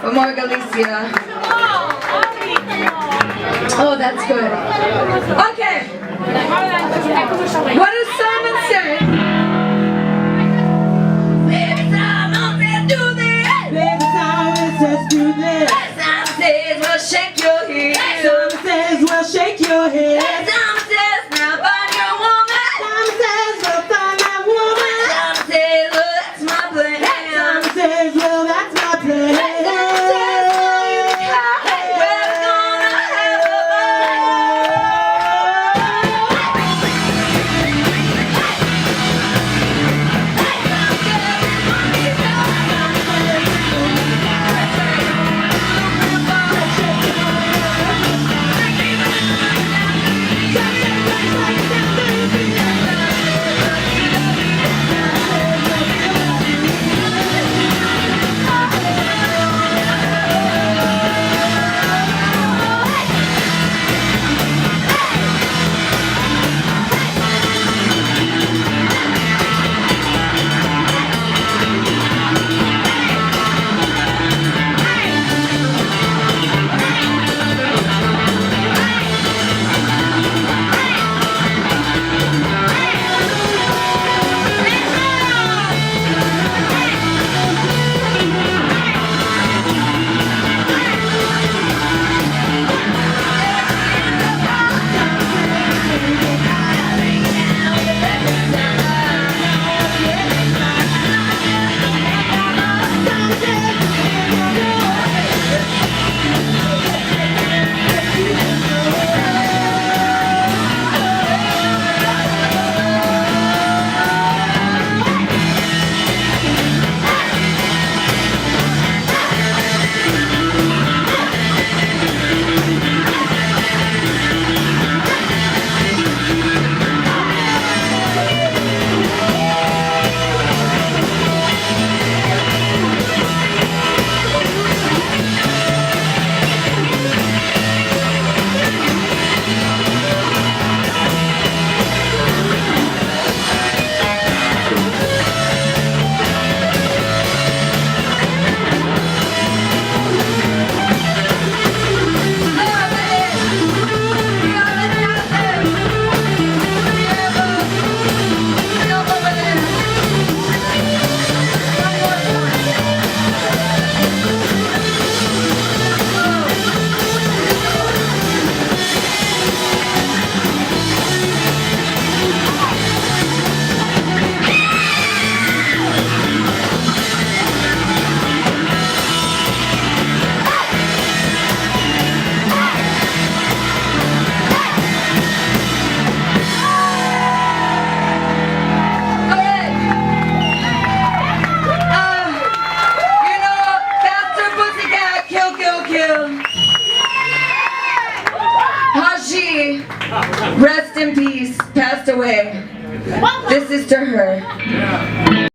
One more Galicia. Oh, that's good. Okay. What does Simon say? Baby, Simon says do this. Baby, Simon says do this. Simon says, well, shake your head. Simon says, well, shake your head. Simon says, now find your woman. Simon says, well, find that woman. Simon says, well, that's my plan. Simon says, well, that's my plan. Haji, rest in peace, passed away. This is to her.